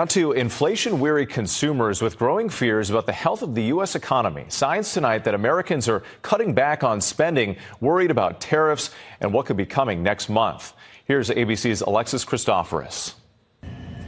Now to inflation-weary consumers with growing fears about the health of the U.S. economy. Signs tonight that Americans are cutting back on spending, worried about tariffs and what could be coming next month. Here's ABC's Alexis Christoforous.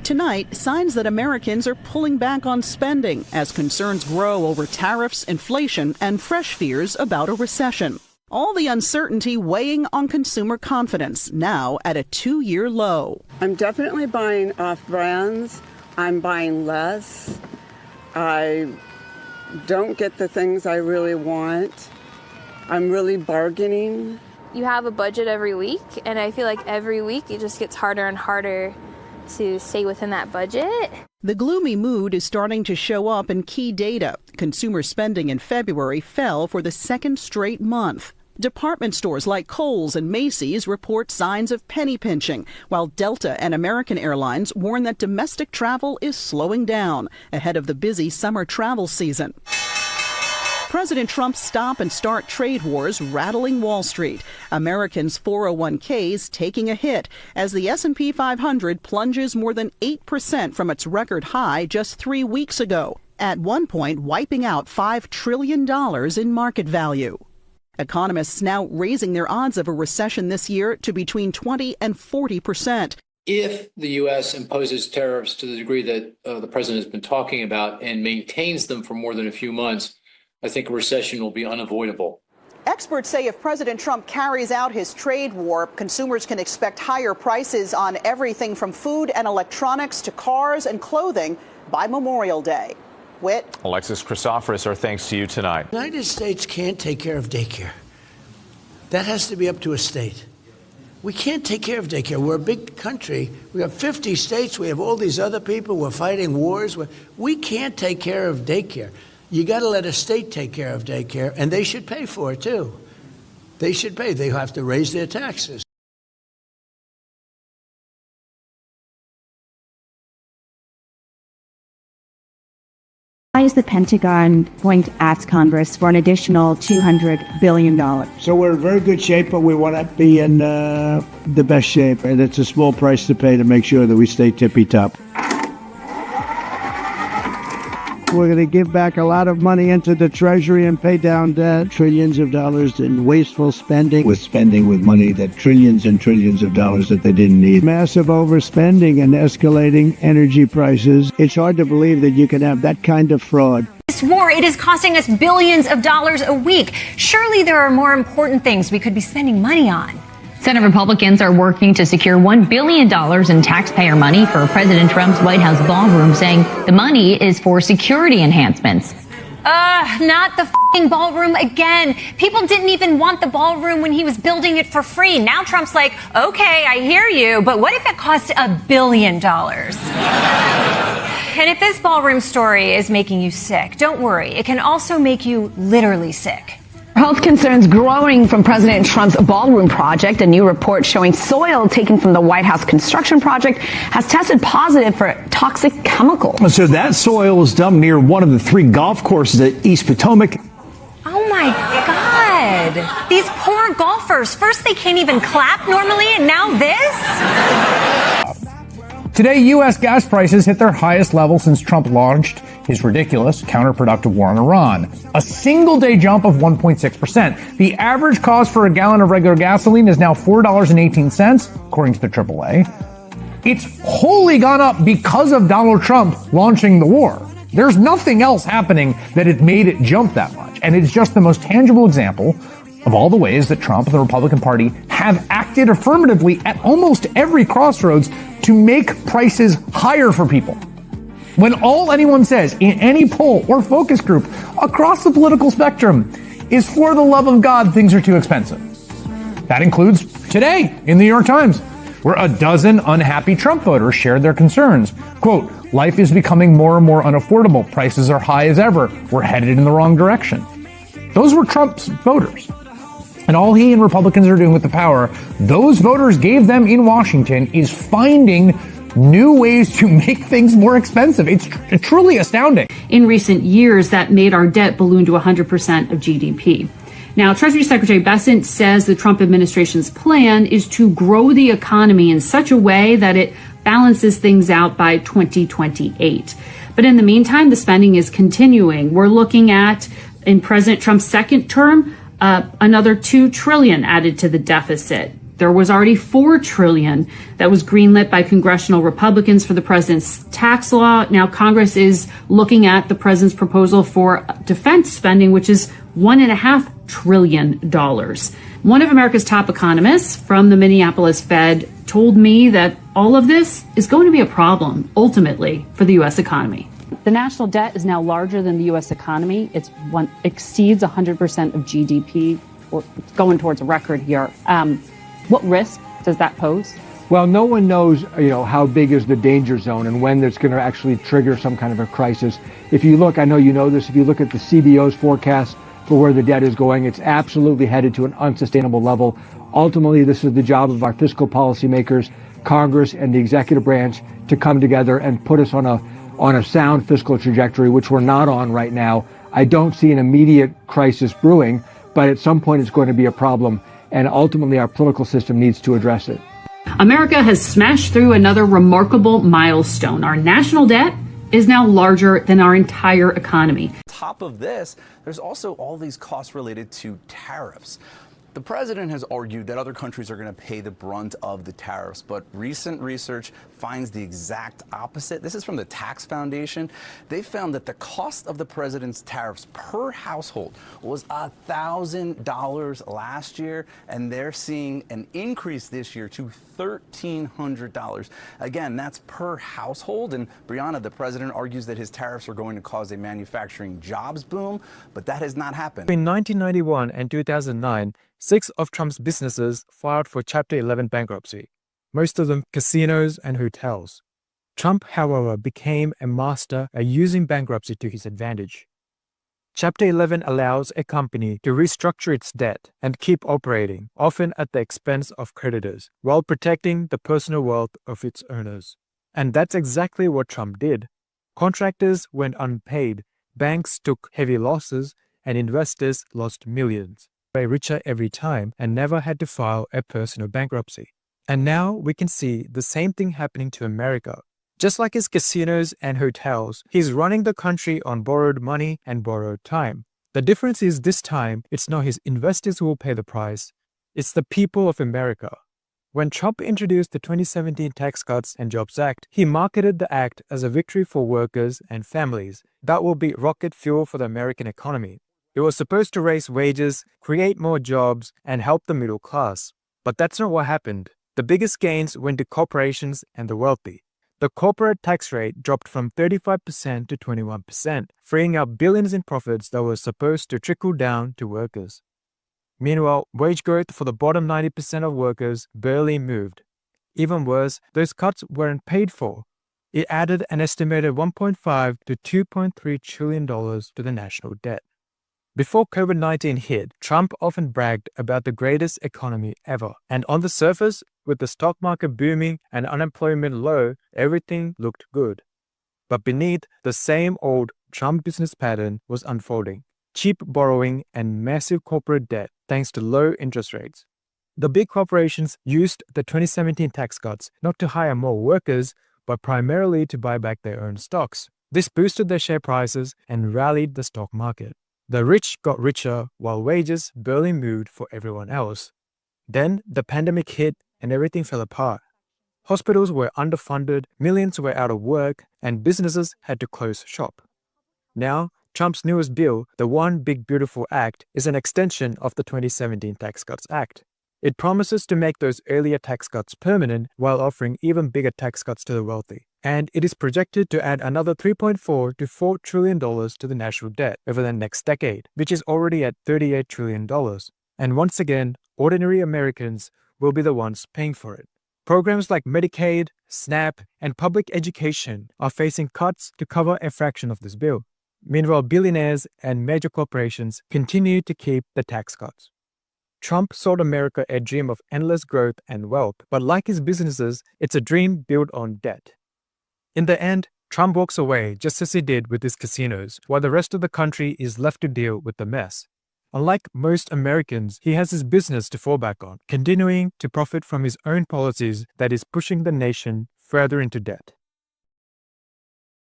Tonight, signs that Americans are pulling back on spending as concerns grow over tariffs, inflation, and fresh fears about a recession. All the uncertainty weighing on consumer confidence, now at a 2-year low. I'm definitely buying off brands. I'm buying less. I don't get the things I really want. I'm really bargaining. You have a budget every week, and I feel like every week it just gets harder and harder to stay within that budget. The gloomy mood is starting to show up in key data. Consumer spending in February fell for the second straight month. Department stores like Kohl's and Macy's report signs of penny pinching, while Delta and American Airlines warn that domestic travel is slowing down ahead of the busy summer travel season. President Trump's stop-and-start trade wars rattling Wall Street. Americans' 401ks taking a hit as the S&P 500 plunges more than 8% from its record high just 3 weeks ago, at one point wiping out $5 trillion in market value. Economists now raising their odds of a recession this year to between 20 and 40%. If the U.S. imposes tariffs to the degree that the president has been talking about and maintains them for more than a few months, I think a recession will be unavoidable. Experts say if President Trump carries out his trade war, consumers can expect higher prices on everything from food and electronics to cars and clothing by Memorial Day. Whit. Alexis Christoforous, our thanks to you tonight. The United States can't take care of daycare. That has to be up to a state. We can't take care of daycare. We're a big country. We have 50 states. We have all these other people. We're fighting wars. We can't take care of daycare. You got to let a state take care of daycare, and they should pay for it, too. They should pay. They have to raise their taxes. Why is the Pentagon going to ask Congress for an additional $200 billion? So we're in very good shape, but we want to be in the best shape. And it's a small price to pay to make sure that we stay tippy-top. We're going to give back a lot of money into the Treasury and pay down debt. Trillions of dollars in wasteful spending. With spending with money that trillions and trillions of dollars that they didn't need. Massive overspending and escalating energy prices. It's hard to believe that you can have that kind of fraud. This war, it is costing us billions of dollars a week. Surely there are more important things we could be spending money on. Senate Republicans are working to secure $1 billion in taxpayer money for President Trump's White House ballroom, saying the money is for security enhancements. Not the f***ing ballroom again. People didn't even want the ballroom when he was building it for free. Now Trump's like, okay, I hear you, but what if it cost $1 billion? And if this ballroom story is making you sick, don't worry. It can also make you literally sick. Health concerns growing from President Trump's ballroom project. A new report showing soil taken from the White House construction project has tested positive for toxic chemicals. So that soil was dumped near one of the 3 golf courses at East Potomac. Oh my God. These poor golfers. First they can't even clap normally, and now this? Today, U.S. gas prices hit their highest level since Trump launched his ridiculous, counterproductive war on Iran. A single-day jump of 1.6%. The average cost for a gallon of regular gasoline is now $4.18, according to the AAA. It's wholly gone up because of Donald Trump launching the war. There's nothing else happening that had made it jump that much. And it's just the most tangible example of all the ways that Trump and the Republican Party have acted affirmatively at almost every crossroads to make prices higher for people. When all anyone says in any poll or focus group across the political spectrum is, for the love of God, things are too expensive. That includes today in the New York Times, where a dozen unhappy Trump voters shared their concerns. Quote, life is becoming more and more unaffordable. Prices are high as ever. We're headed in the wrong direction. Those were Trump's voters. And all he and Republicans are doing with the power those voters gave them in Washington is finding new ways to make things more expensive. It's truly astounding. In recent years, that made our debt balloon to 100% of GDP. Now, Treasury Secretary Bessent says the Trump administration's plan is to grow the economy in such a way that it balances things out by 2028. But in the meantime, the spending is continuing. We're looking at, in President Trump's second term, another $2 trillion added to the deficit. There was already $4 trillion that was greenlit by congressional Republicans for the president's tax law. Now Congress is looking at the president's proposal for defense spending, which is $1.5 trillion. One of America's top economists from the Minneapolis Fed told me that all of this is going to be a problem, ultimately, for the U.S. economy. The national debt is now larger than the U.S. economy. Exceeds 100% of GDP, or it's going towards a record here. What risk does that pose? Well, no one knows, how big is the danger zone and when it's going to actually trigger some kind of a crisis. If you look, I know you know this, if you look at the CBO's forecast for where the debt is going, it's absolutely headed to an unsustainable level. Ultimately, this is the job of our fiscal policymakers, Congress, and the executive branch to come together and put us on a sound fiscal trajectory, which we're not on right now. I don't see an immediate crisis brewing, but at some point it's going to be a problem, and ultimately our political system needs to address it. America has smashed through another remarkable milestone. Our national debt is now larger than our entire economy. On top of this, there's also all these costs related to tariffs. The president has argued that other countries are going to pay the brunt of the tariffs, but recent research finds the exact opposite. This is from the Tax Foundation. They found that the cost of the president's tariffs per household was $1,000 last year, and they're seeing an increase this year to $1,300. Again, that's per household. And Brianna, the president argues that his tariffs are going to cause a manufacturing jobs boom, but that has not happened. Between 1991 and 2009, 6 of Trump's businesses filed for Chapter 11 bankruptcy, most of them casinos and hotels. Trump, however, became a master at using bankruptcy to his advantage. Chapter 11 allows a company to restructure its debt and keep operating, often at the expense of creditors, while protecting the personal wealth of its owners. And that's exactly what Trump did. Contractors went unpaid, banks took heavy losses, and investors lost millions. Way richer every time and never had to file a personal bankruptcy. And now we can see the same thing happening to America. Just like his casinos and hotels, he's running the country on borrowed money and borrowed time. The difference is this time, it's not his investors who will pay the price, it's the people of America. When Trump introduced the 2017 Tax Cuts and Jobs Act, he marketed the act as a victory for workers and families. That will be rocket fuel for the American economy. It was supposed to raise wages, create more jobs, and help the middle class. But that's not what happened. The biggest gains went to corporations and the wealthy. The corporate tax rate dropped from 35% to 21%, freeing up billions in profits that were supposed to trickle down to workers. Meanwhile, wage growth for the bottom 90% of workers barely moved. Even worse, those cuts weren't paid for. It added an estimated $1.5 to $2.3 trillion to the national debt. Before COVID-19 hit, Trump often bragged about the greatest economy ever. And on the surface, with the stock market booming and unemployment low, everything looked good. But beneath, the same old Trump business pattern was unfolding. Cheap borrowing and massive corporate debt thanks to low interest rates. The big corporations used the 2017 tax cuts not to hire more workers, but primarily to buy back their own stocks. This boosted their share prices and rallied the stock market. The rich got richer while wages barely moved for everyone else. Then the pandemic hit and everything fell apart. Hospitals were underfunded, millions were out of work, and businesses had to close shop. Now, Trump's newest bill, the One Big Beautiful Act, is an extension of the 2017 Tax Cuts Act. It promises to make those earlier tax cuts permanent while offering even bigger tax cuts to the wealthy. And it is projected to add another $3.4 to $4 trillion to the national debt over the next decade, which is already at $38 trillion. And once again, ordinary Americans will be the ones paying for it. Programs like Medicaid, SNAP, and public education are facing cuts to cover a fraction of this bill. Meanwhile, billionaires and major corporations continue to keep the tax cuts. Trump sold America a dream of endless growth and wealth, but like his businesses, it's a dream built on debt. In the end, Trump walks away just as he did with his casinos, while the rest of the country is left to deal with the mess. Unlike most Americans, he has his business to fall back on, continuing to profit from his own policies that is pushing the nation further into debt.